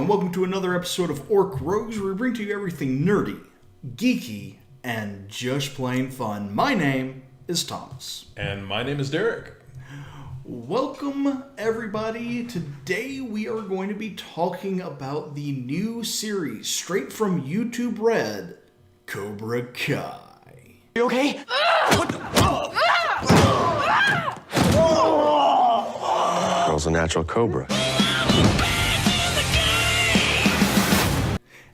and welcome to another episode of Orc Rogues, where we bring to you everything nerdy, geeky, and just plain fun. My name is Thomas. And my name is Derek. Welcome, everybody. Today we are going to be talking about the new series, straight from YouTube Red, Cobra Kai. You okay? Girl's a natural cobra.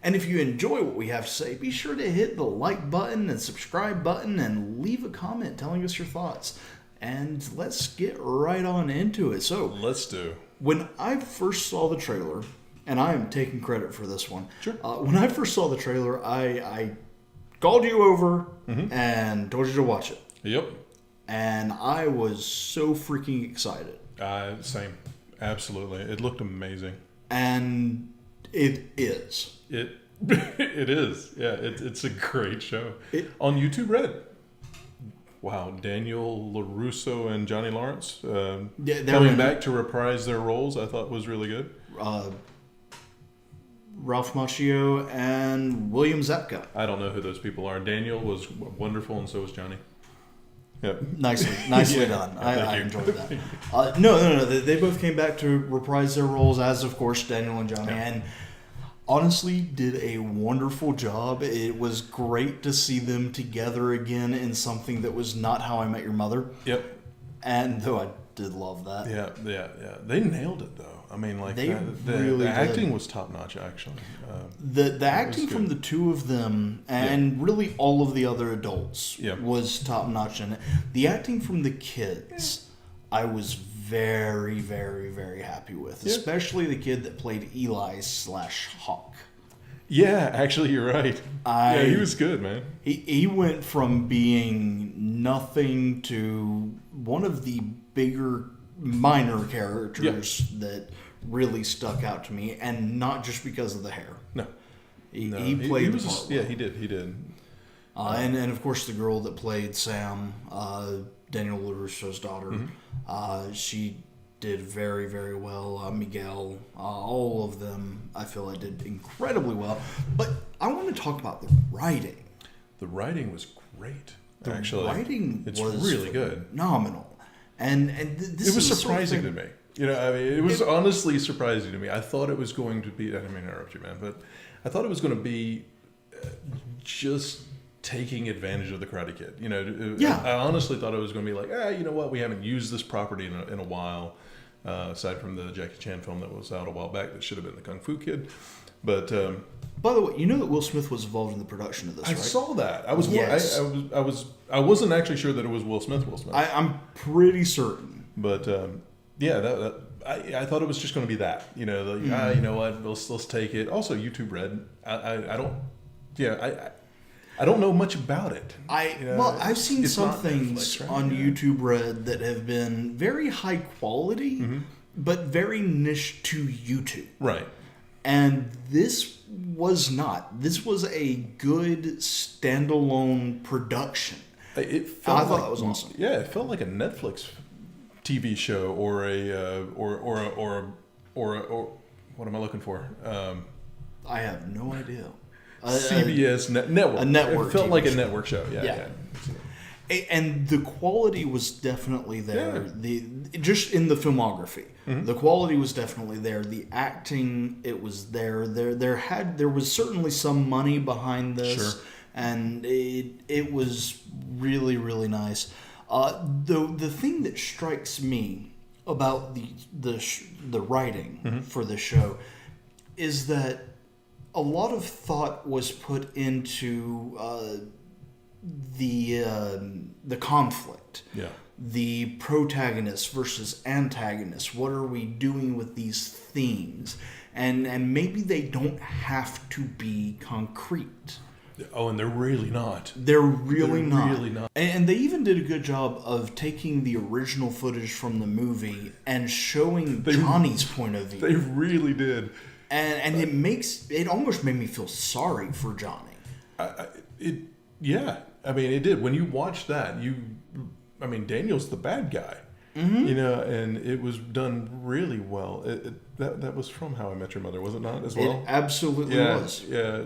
And if you enjoy what we have to say, be sure to hit the like button and subscribe button and leave a comment telling us your thoughts. And let's get right on into it. So, let's do. When I first saw the trailer, and I am taking credit for this one. Sure. When I first saw the trailer, I called you over and told you to watch it. Yep. And I was so freaking excited. Same. Absolutely. It looked amazing. And it is. It is. Yeah, it's a great show. On YouTube Red. Wow, Daniel LaRusso and Johnny Lawrence coming back to reprise their roles, I thought was really good. Ralph Macchio and William Zabka. I don't know who those people are. Daniel was wonderful, and so was Johnny. Yep. Nicely done. I enjoyed that. No. They both came back to reprise their roles as, of course, Daniel and Johnny, and honestly did a wonderful job. It was great to see them together again in something that was not How I Met Your Mother. Yep. And though I did love that. Yeah. They nailed it, though. I mean, like, the acting was top notch, actually. The acting from the two of them and really all of the other adults was top notch in it. The acting from the kids, I was very, very, very happy with, especially the kid that played Eli / Hawk. Yeah, actually, you're right. He was good, man. He went from being nothing to one of the bigger minor characters that really stuck out to me, and not just because of the hair. No. He played the part well. He did. And of course the girl that played Sam, Daniel LaRusso's daughter, she did very, very well. Miguel, all of them, I feel I did incredibly well. But I want to talk about the writing. The writing was great. The writing was really good, phenomenal, and this it was surprising to me. It was honestly surprising to me. I thought it was going to be. I didn't mean to interrupt you, man, but I thought it was going to be just taking advantage of the Karate Kid. I honestly thought it was going to be like, you know what? We haven't used this property in a while, aside from the Jackie Chan film that was out a while back that should have been the Kung Fu Kid. But by the way, you know that Will Smith was involved in the production of this, right? I saw that. I wasn't actually sure that it was Will Smith. I'm pretty certain. But I thought it was just going to be that. You know what? Let's take it. Also, YouTube Red. I don't know much about it. I've seen some things on YouTube Red that have been very high quality, but very niche to YouTube. Right. And this was not. This was a good standalone production. I thought that was awesome. Yeah, it felt like a Netflix TV show or what am I looking for? I have no idea. CBS network. A network. It felt TV like a show. network show. Yeah. And the quality was definitely there. Just in the filmography, the quality was definitely there. The acting, it was there. There was certainly some money behind this, and it was really, really nice. The thing that strikes me about the writing for the show is that a lot of thought was put into the conflict. Yeah. The protagonist versus antagonist. What are we doing with these themes? And maybe they don't have to be concrete. Oh, and they're really not. They're really not. And they even did a good job of taking the original footage from the movie and showing Johnny's point of view. They really did. And it almost made me feel sorry for Johnny. I mean, it did. When you watch that, Daniel's the bad guy. And it was done really well. That was from How I Met Your Mother, was it not, as It well? absolutely was. Yeah.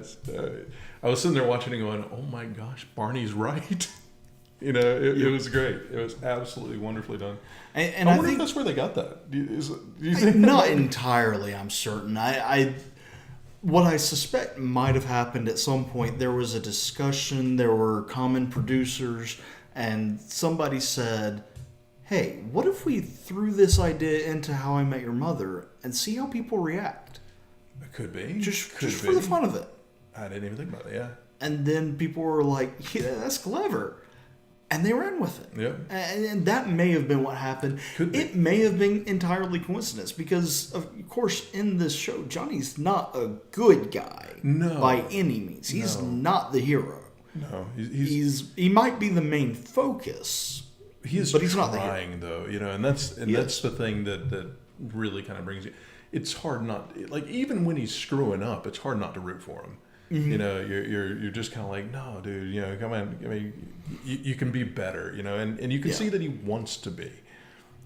I was sitting there watching and going, oh my gosh, Barney's right. It was great. It was absolutely wonderfully done. And I I wonder think if that's where they got that. Do you think? not entirely, I'm certain. What I suspect might have happened at some point, there was a discussion, there were common producers, and somebody said, hey, what if we threw this idea into How I Met Your Mother and see how people react? It could be. Just for the fun of it. I didn't even think about it, yeah. And then people were like, yeah, that's clever. And they ran with it. Yeah. And that may have been what happened. Could be. It may have been entirely coincidence because, of course, in this show, Johnny's not a good guy by any means. He's not the hero. No. He might be the main focus. But he's not the hero. Though, and that's the thing that really kind of brings you. It's hard not, like, even when he's screwing up, it's hard not to root for him. Mm-hmm. You're just kind of like, no, dude, come on. I mean, you can be better, and you can see that he wants to be,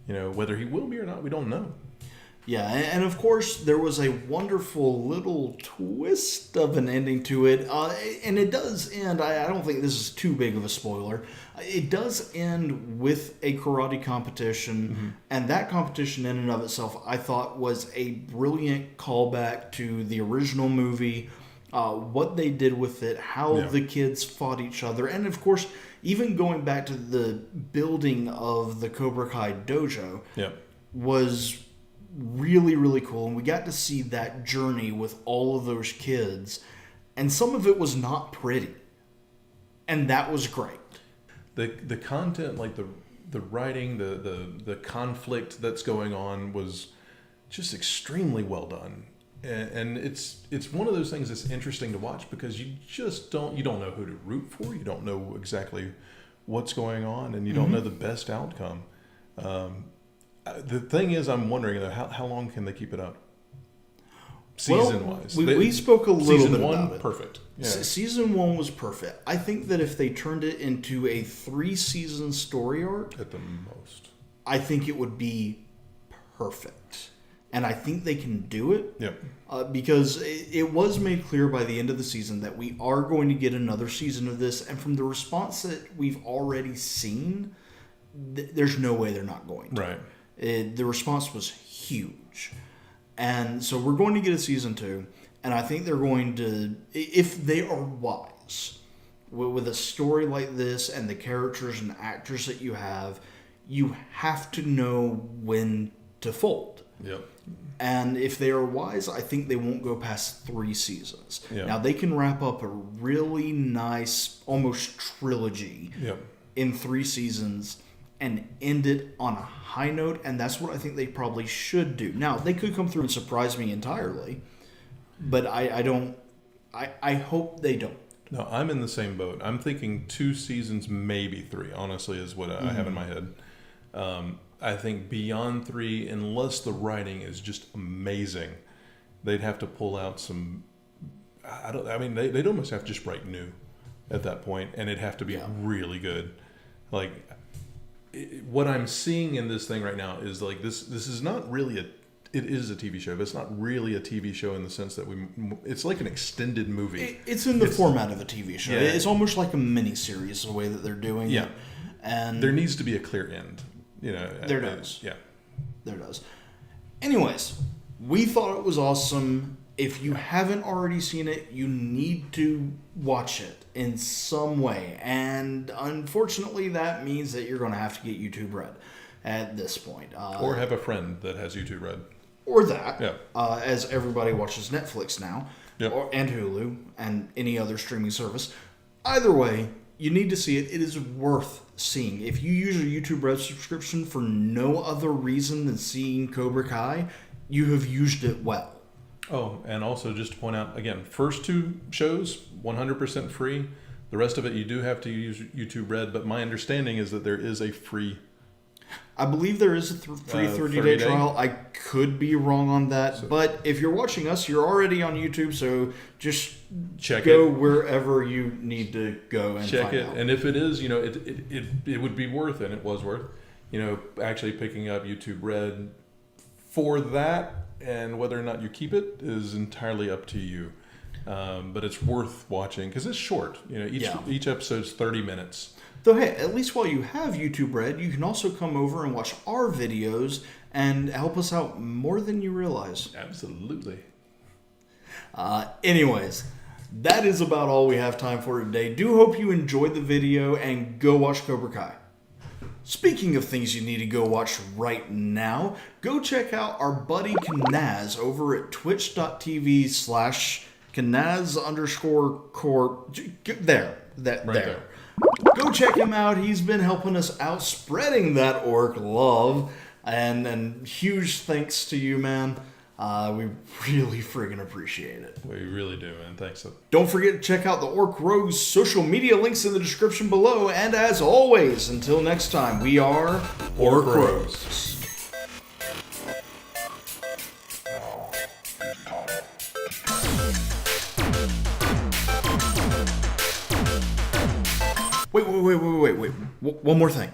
whether he will be or not, we don't know. Yeah, and of course, there was a wonderful little twist of an ending to it, and it does end, I don't think this is too big of a spoiler, it does end with a karate competition, and that competition in and of itself, I thought, was a brilliant callback to the original movie, what they did with it, how the kids fought each other, and of course, even going back to the building of the Cobra Kai dojo was really, really cool, and we got to see that journey with all of those kids, and some of it was not pretty, and that was great. The content, like the writing, the conflict that's going on was just extremely well done. And it's one of those things that's interesting to watch because you don't know who to root for, you don't know exactly what's going on, and you don't know the best outcome. The thing is, I'm wondering though, how long can they keep it up? Season-wise, we spoke a little bit about it. Perfect. Yeah. Season 1 was perfect. I think that if they turned it into a 3-season story arc, at the most, I think it would be perfect. And I think they can do it. Yep. Because it was made clear by the end of the season that we are going to get another season of this. And from the response that we've already seen, there's no way they're not going to. Right. The response was huge. And so we're going to get a season 2. And I think they're going to, if they are wise, with a story like this and the characters and actors that you have to know when to fold. Yep. And if they are wise, I think they won't go past 3 seasons. Yep. Now, they can wrap up a really nice, almost trilogy in 3 seasons and end it on a high note, and that's what I think they probably should do. Now, they could come through and surprise me entirely, but I hope they don't. No, I'm in the same boat. I'm thinking 2 seasons, maybe 3, honestly, is what I have in my head. I think beyond 3, unless the writing is just amazing, they'd have to pull out some. They'd almost have to just write new at that point, and it'd have to be really good. Like what I'm seeing in this thing right now is like this is not really it is a TV show, but it's not really a TV show in the sense that it's like an extended movie. It's in the format of a TV show. Yeah. It's almost like a mini-series the way that they're doing it. And there needs to be a clear end. There does. Yeah. There does. Anyways, we thought it was awesome. If you haven't already seen it, you need to watch it in some way. And unfortunately, that means that you're going to have to get YouTube Red at this point. Or have a friend that has YouTube Red. Or that. Yeah. As everybody watches Netflix now. Yep. And Hulu and any other streaming service. Either way, you need to see it. It is worth seeing. If you use your YouTube Red subscription for no other reason than seeing Cobra Kai, you have used it well. Oh, and also just to point out, again, first 2 shows, 100% free. The rest of it, you do have to use YouTube Red, but my understanding is that there is a free... I believe there is a free 30-day trial. I could be wrong on that, but if you're watching us, you're already on YouTube, so just go wherever you need to go and check find it. out. And if it is, it would be worth, and it was worth, actually picking up YouTube Red for that and whether or not you keep it is entirely up to you. But it's worth watching because it's short. You know, each episode's 30 minutes. Though, hey, at least while you have YouTube Red, you can also come over and watch our videos and help us out more than you realize. Absolutely. Anyways, that is about all we have time for today. Do hope you enjoyed the video and go watch Cobra Kai. Speaking of things you need to go watch right now, go check out our buddy Kanaz over at twitch.tv/Kanaz_corp. There. Go check him out. He's been helping us out spreading that Orc Love. And huge thanks to you, man. We really friggin' appreciate it. We really do, man. Thanks. Don't forget to check out the Orc Rogue's social media links in the description below. And as always, until next time, we are Orc Rogues. Wait. One more thing.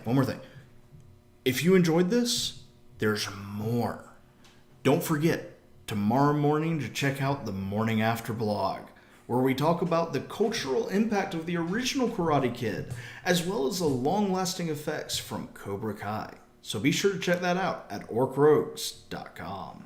If you enjoyed this, there's more. Don't forget, tomorrow morning to check out the Morning After blog, where we talk about the cultural impact of the original Karate Kid, as well as the long-lasting effects from Cobra Kai. So be sure to check that out at orcrogues.com.